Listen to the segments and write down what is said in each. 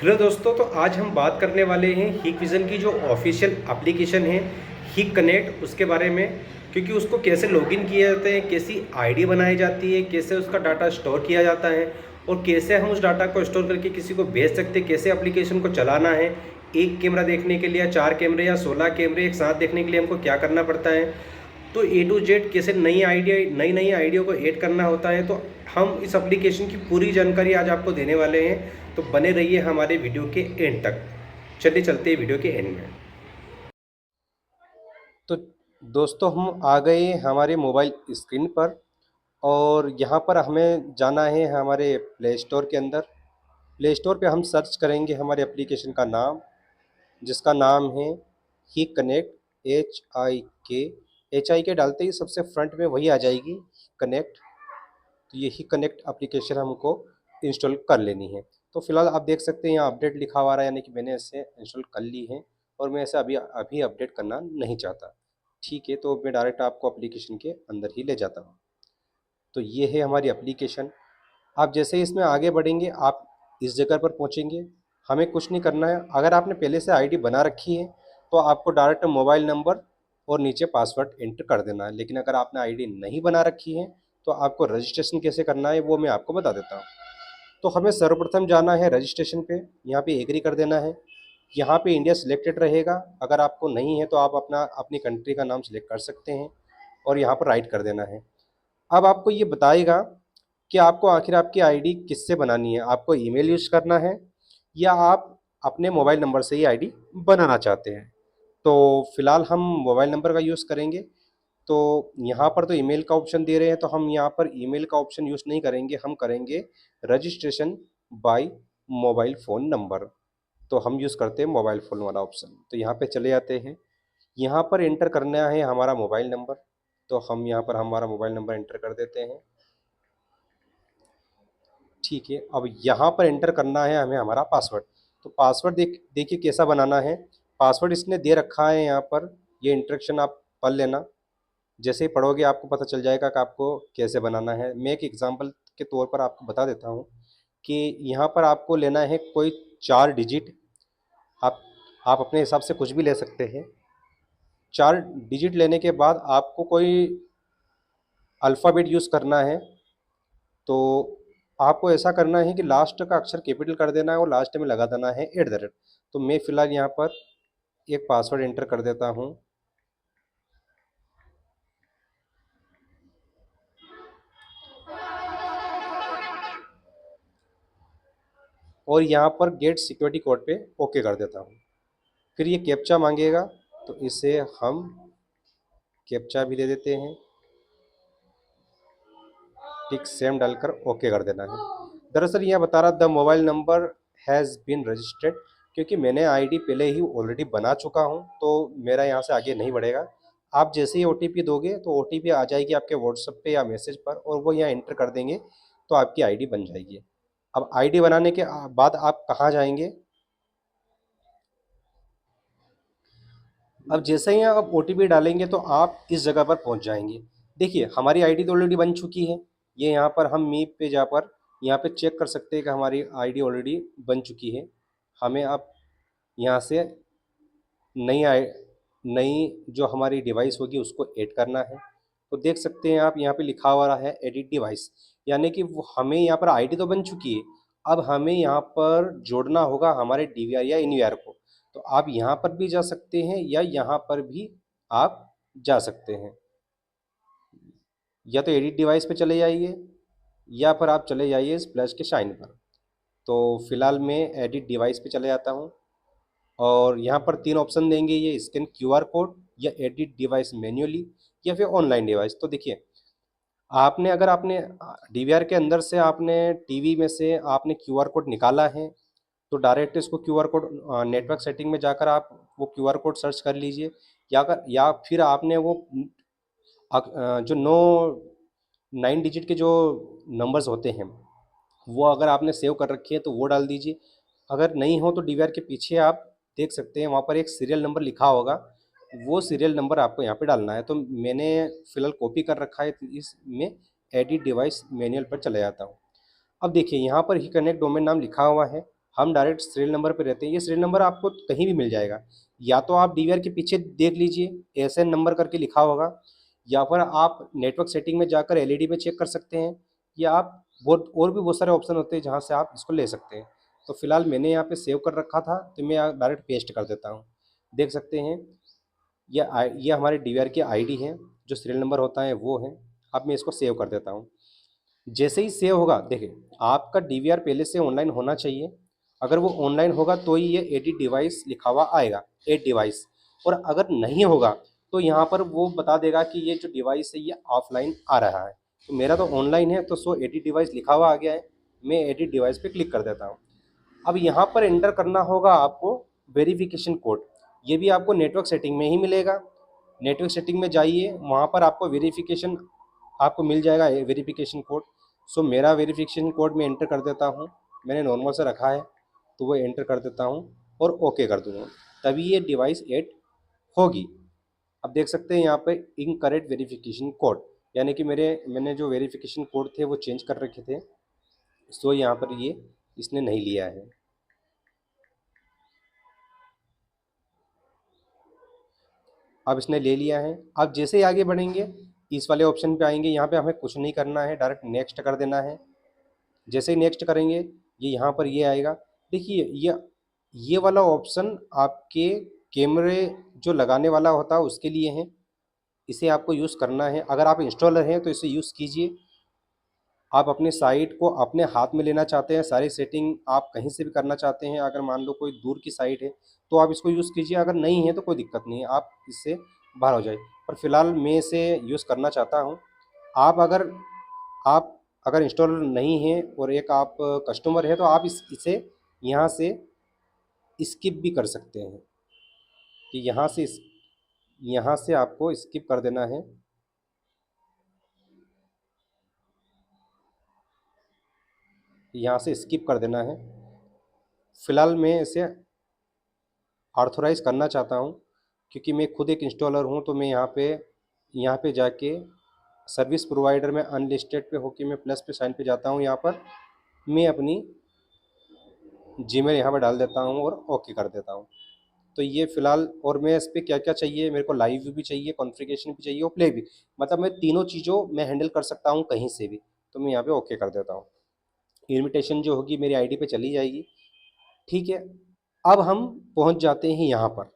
Hello दोस्तों, तो आज हम बात करने वाले हैं हिक विज़न की जो ऑफिशियल एप्लीकेशन है हिक कनेक्ट, उसके बारे में। क्योंकि उसको कैसे लॉगिन किया जाता है, कैसी आईडी बनाई जाती है, कैसे उसका डाटा स्टोर किया जाता है और कैसे हम उस डाटा को स्टोर करके किसी को भेज सकते हैं, कैसे एप्लीकेशन को चलाना है। एक कैमरा देखने के लिए या 4 कैमरे या 16 कैमरे एक साथ देखने के लिए हमको क्या करना पड़ता है। तो ए टू जेड कैसे नई नई आइडिया को ऐड करना होता है, तो हम इस एप्लीकेशन की पूरी जानकारी आज आपको देने वाले हैं। तो बने रहिए हमारे वीडियो के एंड तक। चलिए चलते हैं वीडियो के एंड में। तो दोस्तों, हम आ गए हमारे मोबाइल स्क्रीन पर और यहाँ पर हमें जाना है हमारे प्ले स्टोर के अंदर। प्ले स्टोर पे हम सर्च करेंगे हमारे एप्लीकेशन का नाम, जिसका नाम है ही कनेक्ट। एच आई के डालते ही सबसे फ्रंट में वही आ जाएगी, कनेक्ट। तो यही कनेक्ट एप्लीकेशन हमको इंस्टॉल कर लेनी है। तो फिलहाल आप देख सकते हैं यहाँ अपडेट लिखा हुआ रहा है, यानी कि मैंने इसे इंस्टॉल कर ली है और मैं इसे अभी अभी अपडेट करना नहीं चाहता। ठीक है, तो मैं डायरेक्ट आपको एप्लीकेशन के अंदर ही ले जाता हूँ। तो ये है हमारी एप्लीकेशन। आप जैसे ही इसमें आगे बढ़ेंगे, आप इस जगह पर पहुँचेंगे। हमें कुछ नहीं करना है। अगर आपने पहले से आईडी बना रखी है तो आपको डायरेक्ट मोबाइल नंबर और नीचे पासवर्ड एंटर कर देना है। लेकिन अगर आपने आईडी नहीं बना रखी है तो आपको रजिस्ट्रेशन कैसे करना है वो मैं आपको बता देता हूँ। तो हमें सर्वप्रथम जाना है रजिस्ट्रेशन पे, यहाँ पे एग्री कर देना है। यहाँ पे इंडिया सिलेक्टेड रहेगा। अगर आपको नहीं है तो आप अपनी कंट्री का नाम सिलेक्ट कर सकते हैं और यहाँ पर राइट कर देना है। अब आपको ये बताएगा कि आपको आखिर आपकी आईडी किससे बनानी है। आपको ईमेल यूज़ करना है या आप अपने मोबाइल नंबर से ही आईडी बनाना चाहते हैं। तो फिलहाल हम मोबाइल नंबर का यूज़ करेंगे। तो यहाँ पर तो ईमेल का ऑप्शन दे रहे हैं, तो हम यहाँ पर ईमेल का ऑप्शन यूज़ नहीं करेंगे, हम करेंगे registration bye mobile phone number. तो हम यूज़ करते हैं मोबाइल फ़ोन वाला ऑप्शन। तो यहाँ पे चले जाते हैं। यहाँ पर एंटर करना है हमारा मोबाइल नंबर। तो हम यहाँ पर हमारा मोबाइल नंबर एंटर कर देते हैं। ठीक है, अब यहाँ पर एंटर करना है हमें हमारा पासवर्ड। तो पासवर्ड देखिए कैसा बनाना है। पासवर्ड इसने दे रखा है यहाँ पर, ये इंस्ट्रक्शन आप पढ़ लेना। जैसे ही पढ़ोगे आपको पता चल जाएगा कि आपको कैसे बनाना है। मैं एक एग्जांपल के तौर पर आपको बता देता हूँ कि यहाँ पर आपको लेना है कोई 4 डिजिट। आप आप अपने हिसाब से कुछ भी ले सकते हैं। 4 डिजिट लेने के बाद आपको कोई अल्फ़ाबेट यूज़ करना है। तो आपको ऐसा करना है कि लास्ट का अक्षर कैपिटल कर देना है और लास्ट में लगा देना है @ तो मैं फ़िलहाल यहाँ पर एक पासवर्ड एंटर कर देता हूँ और यहाँ पर गेट सिक्योरिटी कोड पे ओके कर देता हूँ। फिर ये कैप्चा मांगेगा, तो इसे हम कैप्चा भी दे देते हैं। टिक सेम डालकर ओके कर देना है। दरअसल यहाँ बता रहा the mobile number has been registered, क्योंकि मैंने आईडी पहले ही ऑलरेडी बना चुका हूँ तो मेरा यहाँ से आगे नहीं बढ़ेगा। आप जैसे ही ओटीपी दोगे तो ओटीपी आ जाएगी आपके व्हाट्सएप पे या मैसेज पर और वो यहाँ एंटर कर देंगे तो आपकी आईडी बन जाएगी। अब आईडी बनाने के बाद आप कहाँ जाएंगे। अब जैसे ही आप ओटीपी डालेंगे तो आप इस जगह पर पहुंच जाएंगे। देखिए हमारी आईडी तो ऑलरेडी बन चुकी है। ये यहाँ पर हम मी पे जाकर यहाँ पे चेक कर सकते हैं कि हमारी आईडी ऑलरेडी बन चुकी है। हमें अब यहाँ से नई आई नई जो हमारी डिवाइस होगी उसको ऐड करना है। तो देख सकते हैं आप यहाँ पे लिखा हुआ है एडिट डिवाइस, यानी कि वो हमें यहाँ पर आईडी तो बन चुकी है। अब हमें यहाँ पर जोड़ना होगा हमारे डीवीआर या एनवीआर को। तो आप यहाँ पर भी जा सकते हैं या यहाँ पर भी आप जा सकते हैं। या तो एडिट डिवाइस पे चले जाइए या फिर आप चले जाइए इस प्लस के साइन पर। तो फिलहाल मैं एडिट डिवाइस पे चले जाता हूँ और यहाँ पर 3 ऑप्शन देंगे, ये स्कैन क्यूआर कोड या एडिट डिवाइस मैन्युअली या फिर ऑनलाइन डिवाइस। तो देखिए आपने अगर आपने डीवीआर के अंदर से आपने टीवी में से आपने क्यूआर कोड निकाला है तो डायरेक्ट इसको क्यूआर कोड नेटवर्क सेटिंग में जाकर आप वो क्यूआर कोड सर्च कर लीजिए। या फिर आपने वो जो 9 डिजिट के जो नंबर्स होते हैं वो अगर आपने सेव कर रखी है तो वो डाल दीजिए। अगर नहीं हो तो डीवीआर के पीछे आप देख सकते हैं वहाँ पर एक सीरियल नंबर लिखा होगा, वो सीरियल नंबर आपको यहाँ पे डालना है। तो मैंने फ़िलहाल कॉपी कर रखा है, तो इसमें एडिट डिवाइस मैनुअल पर चला जाता हूँ। अब देखिए यहाँ पर ही कनेक्ट डोमेन नाम लिखा हुआ है। हम डायरेक्ट सीरियल नंबर पे रहते हैं। ये सीरियल नंबर आपको कहीं भी मिल जाएगा, या तो आप डीवीआर के पीछे देख लीजिए एसएन नंबर करके लिखा होगा, या फिर आप नेटवर्क सेटिंग में जाकर एलईडी में चेक कर सकते हैं, या आप बहुत और भी बहुत सारे ऑप्शन होते हैं जहाँ से आप इसको ले सकते हैं। तो फिलहाल मैंने यहाँ पे सेव कर रखा था, तो मैं यहाँ डायरेक्ट पेस्ट कर देता हूँ। देख सकते हैं ये हमारे डीवीआर की आईडी है, जो सीरियल नंबर होता है वो है। अब मैं इसको सेव कर देता हूँ। जैसे ही सेव होगा, देखिए आपका डीवीआर पहले से ऑनलाइन होना चाहिए। अगर वो ऑनलाइन होगा तो ही ये एडिट डिवाइस लिखा हुआ आएगा, एड डिवाइस। और अगर नहीं होगा तो यहाँ पर वो बता देगा कि ये जो डिवाइस है ये ऑफलाइन आ रहा है। तो मेरा तो ऑनलाइन है, तो सो एडिट डिवाइस लिखा हुआ आ गया है। मैं एडिट डिवाइस पे क्लिक कर देता हूँ। अब यहाँ पर एंटर करना होगा आपको वेरिफिकेशन कोड। ये भी आपको नेटवर्क सेटिंग में ही मिलेगा। नेटवर्क सेटिंग में जाइए, वहाँ पर आपको वेरिफिकेशन आपको मिल जाएगा, वेरिफिकेशन कोड। सो मेरा वेरिफिकेशन कोड मैं एंटर कर देता हूँ। मैंने नॉर्मल से रखा है, तो वो एंटर कर देता हूँ और ओके कर दूँगा, तभी ये डिवाइस ऐड होगी। अब देख सकते हैं यहाँ पे इनकरेक्ट वेरिफिकेशन कोड, यानी कि मैंने जो वेरिफिकेशन कोड थे वो चेंज कर रखे थे, सो यहाँ पर ये इसने नहीं लिया है। अब इसने ले लिया है। अब जैसे ही आगे बढ़ेंगे, इस वाले ऑप्शन पे आएंगे, यहाँ पे हमें कुछ नहीं करना है, डायरेक्ट नेक्स्ट कर देना है। जैसे ही नेक्स्ट करेंगे, ये यहाँ पर ये आएगा। देखिए ये वाला ऑप्शन आपके कैमरे जो लगाने वाला होता है उसके लिए है, इसे आपको यूज़ करना है। अगर आप इंस्टॉलर हैं तो इसे यूज़ कीजिए। आप अपने साइट को अपने हाथ में लेना चाहते हैं, सारी सेटिंग आप कहीं से भी करना चाहते हैं, अगर मान लो कोई दूर की साइट है तो आप इसको यूज़ कीजिए। अगर नहीं है तो कोई दिक्कत नहीं है, आप इससे बाहर हो जाइए। पर फिलहाल मैं इसे यूज़ करना चाहता हूँ। आप अगर इंस्टॉलर नहीं है और एक आप कस्टमर है, तो आप इसे यहाँ से स्किप भी कर सकते हैं, कि यहाँ से आपको स्किप कर देना है। यहाँ से स्किप कर देना है। फिलहाल मैं इसे ऑथोराइज करना चाहता हूँ, क्योंकि मैं खुद एक इंस्टॉलर हूँ। तो मैं यहाँ पे जाके सर्विस प्रोवाइडर में अनलिस्टेड पे होके मैं प्लस पे साइन पे जाता हूँ। यहाँ पर मैं अपनी जीमेल यहाँ पर डाल देता हूँ और ओके कर देता हूँ। तो ये फिलहाल, और मैं इस पे क्या क्या चाहिए, मेरे को लाइव भी चाहिए, कॉन्फ़िगरेशन भी चाहिए और प्ले भी, मतलब मैं तीनों चीज़ों में हैंडल कर सकता हूँ कहीं से भी। तो मैं यहाँ पे ओके कर देता हूँ। इनविटेशन जो होगी मेरी आईडी पे चली जाएगी। ठीक है। अब हम पहुँच जाते हैं यहाँ पर।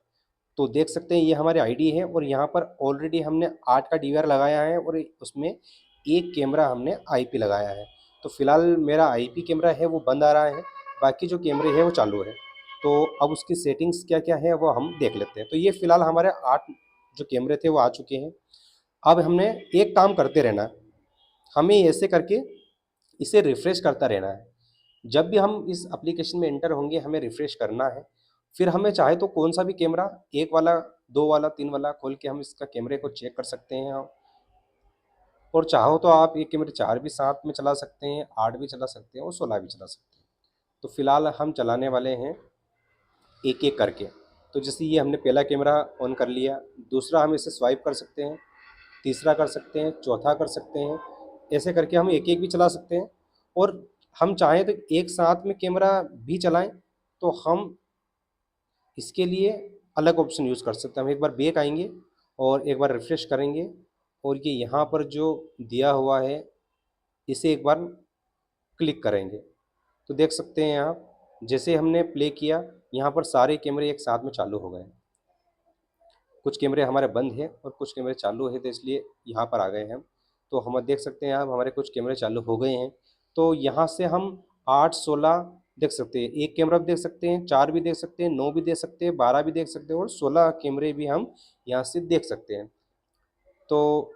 तो देख सकते हैं ये हमारी आईडी है, और यहाँ पर ऑलरेडी हमने 8 का डीवीआर लगाया है, और उसमें एक कैमरा हमने आईपी लगाया है। तो फिलहाल मेरा आईपी कैमरा है वो बंद आ रहा है, बाकी जो कैमरे हैं वो चालू है। तो अब उसकी सेटिंग्स क्या क्या है वो हम देख लेते हैं। तो ये फिलहाल हमारे 8 जो कैमरे थे वो आ चुके हैं। अब हमने एक काम करते रहना है, हमें ऐसे करके इसे रिफ्रेश करता रहना है। जब भी हम इस एप्लीकेशन में एंटर होंगे हमें रिफ्रेश करना है। फिर हमें चाहे तो कौन सा भी कैमरा, एक वाला, दो वाला, तीन वाला खोल के हम इसका कैमरे को चेक कर सकते हैं। और चाहो तो आप एक कैमरे 4 भी साथ में चला सकते हैं, 8 भी चला सकते हैं और 16 भी चला सकते हैं। तो फिलहाल हम चलाने वाले हैं एक एक करके। तो जैसे ये हमने पहला कैमरा ऑन कर लिया, दूसरा हम इसे स्वाइप कर सकते हैं, तीसरा कर सकते हैं, चौथा कर सकते हैं। ऐसे करके हम एक एक भी चला सकते हैं। और हम चाहें तो एक साथ में कैमरा भी चलाएं, तो हम इसके लिए अलग ऑप्शन यूज़ कर सकते हैं। हम एक बार बैक आएंगे और एक बार रिफ्रेश करेंगे, और ये यहाँ पर जो दिया हुआ है इसे एक बार क्लिक करेंगे, तो देख सकते हैं आप जैसे हमने प्ले किया यहाँ पर सारे कैमरे एक साथ में चालू हो गए। कुछ कैमरे हमारे बंद हैं और कुछ कैमरे चालू है, तो इसलिए यहाँ पर आ गए हैं हम। तो हम देख सकते हैं आप हमारे कुछ कैमरे चालू हो गए हैं। तो यहाँ से हम 8, 16 देख सकते हैं, एक कैमरा भी देख सकते हैं, 4 भी देख सकते हैं, 9 भी देख सकते हैं, 12 भी देख सकते हैं, और 16 कैमरे भी हम यहाँ से देख सकते हैं। तो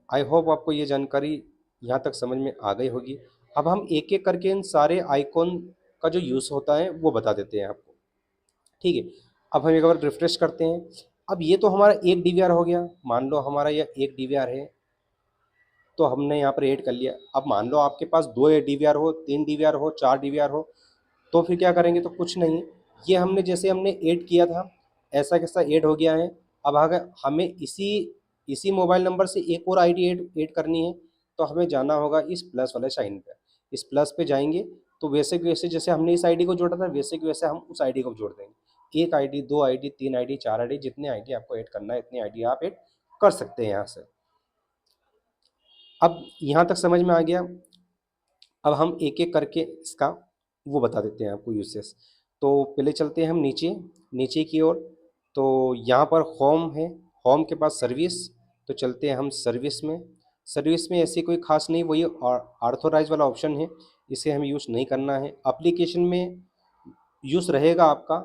आई होप आपको ये जानकारी यहाँ तक समझ में आ गई होगी। अब हम एक एक करके इन सारे आइकॉन का जो यूज़ होता है वो बता देते हैं आपको। ठीक है। अब हम एक बार रिफ्रेश करते हैं। अब ये तो हमारा एक डीवीआर हो गया, मान लो हमारा यह एक डीवीआर है, तो हमने यहाँ पर ऐड कर लिया। अब मान लो आपके पास 2 डीवीआर हो, 3 डीवीआर हो, 4 डीवीआर हो, तो फिर क्या करेंगे? तो कुछ नहीं, ये हमने ऐड किया था ऐसा कैसा ऐड हो गया है। अब अगर हमें इसी इसी मोबाइल नंबर से एक और आईडी ऐड ऐड करनी है, तो हमें जाना होगा इस प्लस वाले साइन पे। इस प्लस पे जाएंगे तो वैसे के वैसे जैसे हमने इस आईडी को जोड़ा था वैसे के वैसे हम उस आईडी को जोड़ देंगे। 1 आईडी, 2 आईडी, 3 आईडी, 4 आईडी, जितने आईडी आपको ऐड करना है इतनी आईडी आप ऐड कर सकते हैं यहाँ से। अब यहाँ तक समझ में आ गया। अब हम एक एक करके इसका वो बता देते हैं आपको यूसेस। तो पहले चलते हैं हम नीचे नीचे की ओर। तो यहाँ पर होम है, होम के पास सर्विस, तो चलते हैं हम सर्विस में। सर्विस में ऐसी कोई खास नहीं, वही ऑर्थोराइज वाला ऑप्शन है, इसे हमें यूज़ नहीं करना है। एप्लीकेशन में यूज़ रहेगा आपका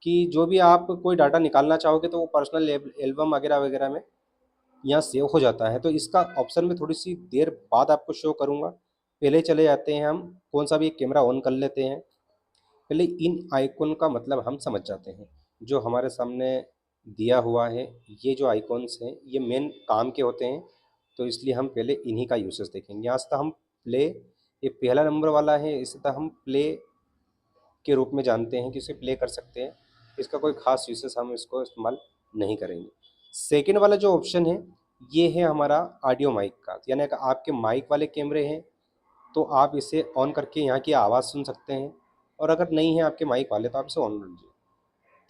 कि जो भी आप कोई डाटा निकालना चाहोगे तो वो पर्सनल एल्बम वगैरह वगैरह में यहाँ सेव हो जाता है। तो इसका ऑप्शन में थोड़ी सी देर बाद आपको शो करूँगा। पहले चले जाते हैं हम कौन सा भी एक कैमरा ऑन कर लेते हैं। पहले इन आइकॉन का मतलब हम समझ जाते हैं। जो हमारे सामने दिया हुआ है ये जो आइकॉन्स हैं ये मेन काम के होते हैं, तो इसलिए हम पहले इन्हीं का यूसेस देखेंगे। यहाँ से तो हम प्ले, ये पहला नंबर वाला है, इसे तो हम प्ले के रूप में जानते हैं कि इसे प्ले कर सकते हैं। इसका कोई ख़ास यूसेस हम इसको इस्तेमाल नहीं करेंगे। सेकंड वाला जो ऑप्शन है ये है हमारा ऑडियो माइक का, यानी कि आपके माइक वाले कैमरे हैं तो आप इसे ऑन करके यहाँ की आवाज़ सुन सकते हैं, और अगर नहीं है आपके माइक वाले तो आप इसे ऑन कर लीजिए।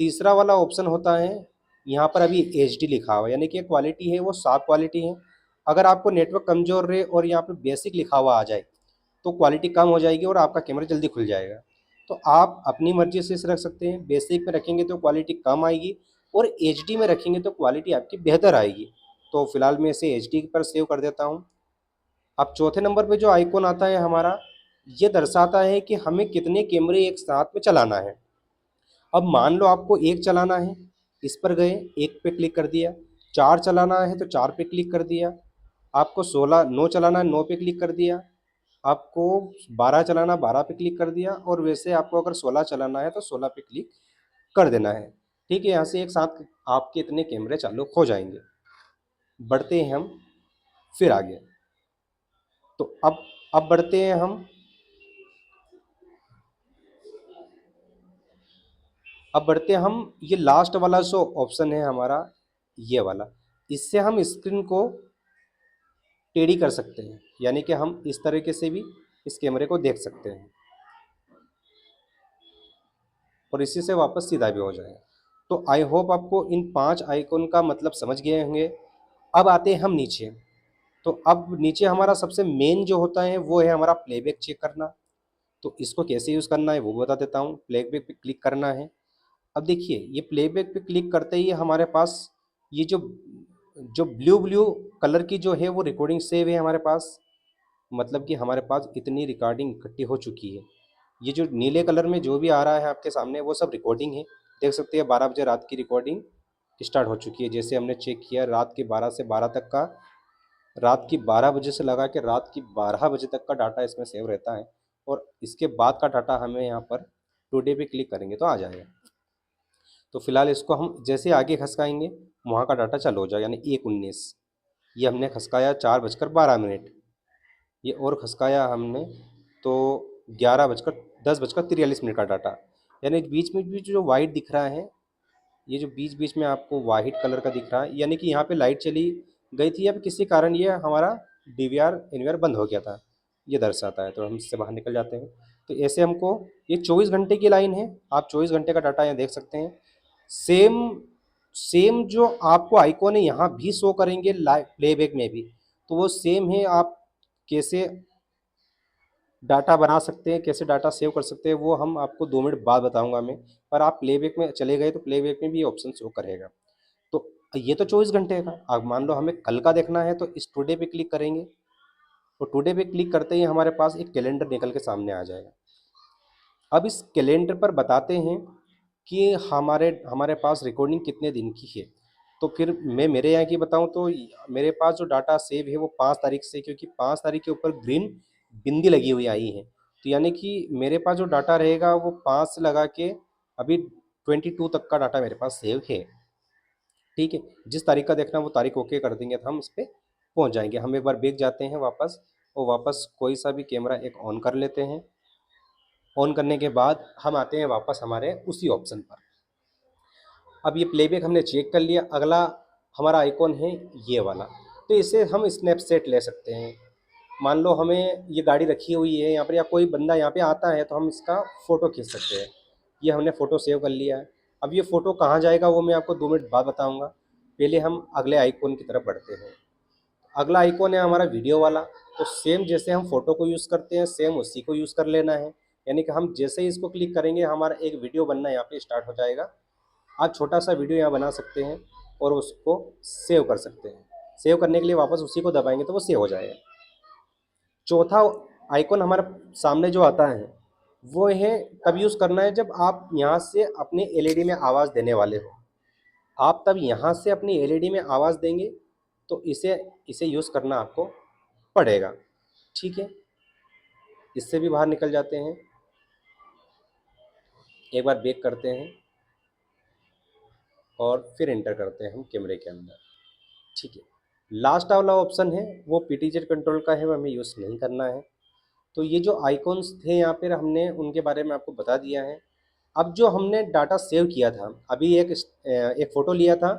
तीसरा वाला ऑप्शन होता है, यहाँ पर अभी एचडी लिखा हुआ है, यानी कि क्वालिटी है वो साफ क्वालिटी है। अगर आपको नेटवर्क कमज़ोर रहे और यहाँ पर बेसिक लिखा हुआ आ जाए तो क्वालिटी कम हो जाएगी और आपका कैमरा जल्दी खुल जाएगा। तो आप अपनी मर्ज़ी से इसे रख सकते हैं। बेसिक में रखेंगे तो क्वालिटी कम आएगी और एचडी में रखेंगे तो क्वालिटी आपकी बेहतर आएगी। तो फिलहाल मैं इसे एचडी पर सेव कर देता हूँ। अब चौथे नंबर पे जो आइकॉन आता है हमारा, ये दर्शाता है कि हमें कितने कैमरे एक साथ में चलाना है। अब मान लो आपको एक चलाना है, इस पर गए, एक पे क्लिक कर दिया। 4 चलाना है तो 4 पे क्लिक कर दिया। आपको 9 चलाना है, 9 पे क्लिक कर दिया। आपको 12 चलाना, 12 पे क्लिक कर दिया। और वैसे आपको अगर 16 चलाना है तो 16 पे क्लिक कर देना है। ठीक है, यहाँ से एक साथ आपके इतने कैमरे चालू हो जाएंगे। बढ़ते हैं हम फिर आगे। तो अब बढ़ते हैं हम, ये लास्ट वाला जो ऑप्शन है हमारा, ये वाला, इससे हम स्क्रीन को टेढ़ी कर सकते हैं, यानी कि हम इस तरीके से भी इस कैमरे को देख सकते हैं और इसी से वापस सीधा भी हो जाएगा। तो आई होप आपको इन 5 आइकॉन का मतलब समझ गए होंगे। अब आते हैं हम नीचे। तो अब नीचे हमारा सबसे मेन जो होता है वो है हमारा प्लेबैक चेक करना। तो इसको कैसे यूज़ करना है वो बता देता हूँ। प्लेबैक पे क्लिक करना है। अब देखिए ये प्लेबैक पे क्लिक करते ही हमारे पास ये जो जो ब्लू ब्लू कलर की जो है वो रिकॉर्डिंग सेव है हमारे पास, मतलब कि हमारे पास इतनी रिकॉर्डिंग इकट्ठी हो चुकी है। ये जो नीले कलर में जो भी आ रहा है आपके सामने वो सब रिकॉर्डिंग है। देख सकते हैं 12 बजे रात की रिकॉर्डिंग स्टार्ट हो चुकी है। जैसे हमने चेक किया रात के 12 से 12 तक का, रात की 12 बजे से लगा के रात की 12 बजे तक का डाटा इसमें सेव रहता है। और इसके बाद का डाटा हमें यहाँ पर टुडे पे क्लिक करेंगे तो आ जाएगा। तो फिलहाल इसको हम जैसे आगे खसकाएंगे वहाँ का डाटा चालू हो जाएगा, यानी 1:19। ये हमने खसकाया 4:12। ये और खसकाया हमने तो 10:43 का डाटा, यानी बीच में भी जो वाइट दिख रहा है, ये जो बीच बीच में आपको वाइट कलर का दिख रहा है, यानी कि यहाँ पे लाइट चली गई थी या फिर किसी कारण ये हमारा डीवीआर एनवीआर बंद हो गया था, ये दर्शाता है। तो हम इससे बाहर निकल जाते हैं। तो ऐसे हमको, ये 24 घंटे की लाइन है, आप 24 घंटे का डाटा यहाँ देख सकते हैं। सेम सेम जो आपको आइकॉन है यहाँ भी शो करेंगे लाइव प्लेबैक में भी, तो वो सेम है। आप कैसे डाटा बना सकते हैं, कैसे डाटा सेव कर सकते हैं वो हम आपको 2 मिनट बाद बताऊंगा मैं। पर आप प्लेबैक में चले गए तो प्लेबैक में भी ऑप्शन शो करेगा। तो ये तो 24 घंटे का। अब मान लो हमें कल का देखना है तो इस टुडे पे क्लिक करेंगे। तो टुडे पे क्लिक करते ही हमारे पास एक कैलेंडर निकल के सामने आ जाएगा। अब इस कैलेंडर पर बताते हैं कि हमारे हमारे पास रिकॉर्डिंग कितने दिन की है। तो फिर मैं मेरे यहाँ की बताऊँ तो मेरे पास जो डाटा सेव है वो 5 तारीख से, क्योंकि 5 तारीख के ऊपर ग्रीन बिंदी लगी हुई आई है। तो यानी कि मेरे पास जो डाटा रहेगा वो 5 से लगा के अभी 22 तक का डाटा मेरे पास सेव है। ठीक है, जिस तारीख का देखना वो तारीख ओके कर देंगे तो हम इस पर पहुँच जाएंगे। हम एक बार बैक जाते हैं वापस, और वापस कोई सा भी कैमरा एक ऑन कर लेते हैं। ऑन करने के बाद हम आते हैं वापस हमारे उसी ऑप्शन पर। अब ये प्लेबैक हमने चेक कर लिया। अगला हमारा आइकॉन है ये वाला, तो इसे हम स्नैपचैट ले सकते हैं। मान लो हमें ये गाड़ी रखी हुई है यहाँ पर, या कोई बंदा यहाँ पे आता है तो हम इसका फ़ोटो खींच सकते हैं। ये हमने फ़ोटो सेव कर लिया है। अब ये फ़ोटो कहाँ जाएगा वो मैं आपको 2 मिनट बाद बताऊँगा। पहले हम अगले आइकॉन की तरफ बढ़ते हैं। अगला आइकॉन है हमारा वीडियो वाला। तो सेम जैसे हम फ़ोटो को यूज़ करते हैं, सेम उसी को यूज़ कर लेना है। यानी कि हम जैसे ही इसको क्लिक करेंगे हमारा एक वीडियो बनना यहाँ पे स्टार्ट हो जाएगा। आप छोटा-सा वीडियो यहाँ बना सकते हैं और उसको सेव कर सकते हैं। सेव करने के लिए वापस उसी को दबाएँगे तो वो सेव हो जाएगा। चौथा आइकॉन हमारे सामने जो आता है, वो है तब यूज़ करना है जब आप यहाँ से अपने एलईडी में आवाज़ देने वाले हो। आप तब यहाँ से अपनी एलईडी में आवाज़ देंगे तो इसे इसे यूज़ करना आपको पड़ेगा। ठीक है? इससे भी बाहर निकल जाते हैं। एक बार बैक करते हैं और फिर एंटर करते हैं हम कैमरे के अंदर। ठीक है। लास्ट वाला ऑप्शन है वो पीटीजेड कंट्रोल का है, वो हमें यूज़ नहीं करना है। तो ये जो आइकॉन्स थे यहाँ पर हमने उनके बारे में आपको बता दिया है। अब जो हमने डाटा सेव किया था, अभी एक फ़ोटो लिया था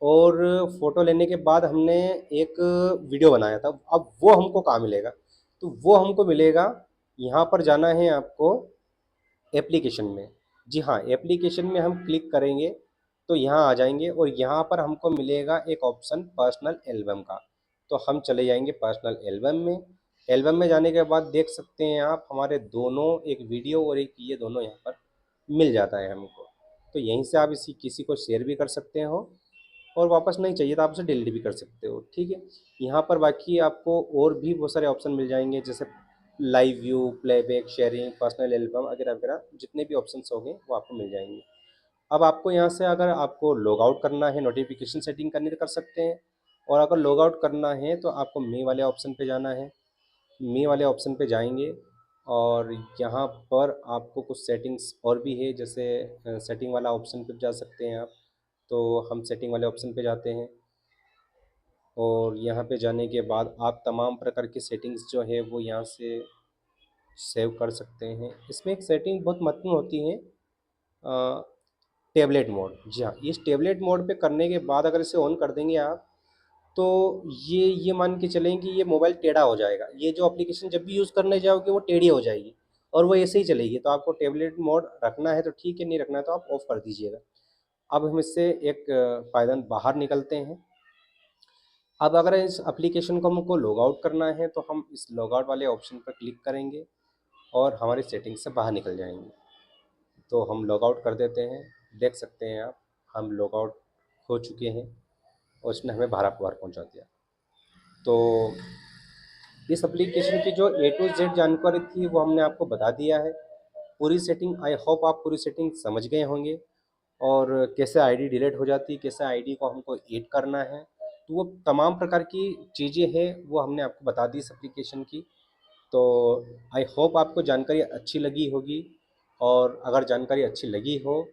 और फ़ोटो लेने के बाद हमने एक वीडियो बनाया था। अब वो हमको कहाँ मिलेगा? तो वो हमको मिलेगा, यहाँ पर जाना है आपको एप्लीकेशन में। जी हाँ, एप्लीकेशन में हम क्लिक करेंगे तो यहाँ आ जाएँगे और यहाँ पर हमको मिलेगा एक ऑप्शन पर्सनल एल्बम का। तो हम चले जाएँगे पर्सनल एल्बम में। एल्बम में जाने के बाद देख सकते हैं आप हमारे दोनों, एक वीडियो और एक ये दोनों यहाँ पर मिल जाता है हमको। तो यहीं से आप इसी किसी को शेयर भी कर सकते हो और वापस नहीं चाहिए तो आप उसे डिलीट भी कर सकते हो। ठीक है? यहाँ पर बाकी आपको और भी बहुत सारे ऑप्शन मिल जाएँगे, जैसे live view, playback, sharing, personal album वगैरह-वगैरह, जितने भी ऑप्शंस होंगे वो आपको मिल जाएँगे। अब आपको यहाँ से अगर आपको लॉग आउट करना है, नोटिफ़िकेशन सेटिंग करनी है तो कर सकते हैं, और अगर लॉग आउट करना है तो आपको मी वाले ऑप्शन पे जाना है। मी वाले ऑप्शन पे जाएँगे और यहाँ पर आपको कुछ सेटिंग्स और भी है, जैसे सेटिंग वाला ऑप्शन पे जा सकते हैं आप। तो हम सेटिंग वाले ऑप्शन पे जाते हैं और यहाँ पे जाने के बाद आप तमाम प्रकार की सेटिंग्स जो है वो यहाँ से सेव कर सकते हैं। इसमें एक सेटिंग बहुत महत्वपूर्ण होती है, अ, टैबलेट मोड। जी हाँ, इस टैबलेट मोड पे करने के बाद अगर इसे ऑन कर देंगे आप, तो ये मान के चलें कि ये मोबाइल टेढ़ा हो जाएगा। ये जो एप्लीकेशन जब भी यूज़ करने जाओगे वो टेढ़ी हो जाएगी और वो ऐसे ही चलेगी। तो आपको टैबलेट मोड रखना है तो ठीक है, नहीं रखना है तो आप ऑफ़ कर दीजिएगा। अब हम इससे एक पायदान बाहर निकलते हैं। अब अगर इस एप्लीकेशन को हमको लॉग आउट करना है तो हम इस लॉग आउट वाले ऑप्शन पर क्लिक करेंगे और हमारी सेटिंग से बाहर निकल जाएंगे। तो हम लॉग आउट कर देते हैं। देख सकते हैं आप, हम लॉग आउट हो चुके हैं और इसने हमें बाहर पहुंचा दिया। तो इस एप्लीकेशन की जो ए टू जेड जानकारी थी वो हमने आपको बता दिया है। पूरी सेटिंग, आई होप आप पूरी सेटिंग समझ गए होंगे और कैसे आईडी डिलीट हो जाती है, कैसे आईडी को हमको ऐड करना है। तो वो तमाम प्रकार की चीज़ें हैं वो हमने आपको बता दी इस एप्लीकेशन की। तो आई होप आपको जानकारी अच्छी लगी होगी, और अगर जानकारी अच्छी लगी हो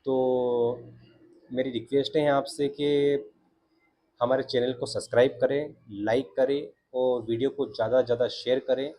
तो मेरी रिक्वेस्ट है आपसे कि हमारे चैनल को सब्सक्राइब करें, लाइक करें और वीडियो को ज़्यादा से ज़्यादा शेयर करें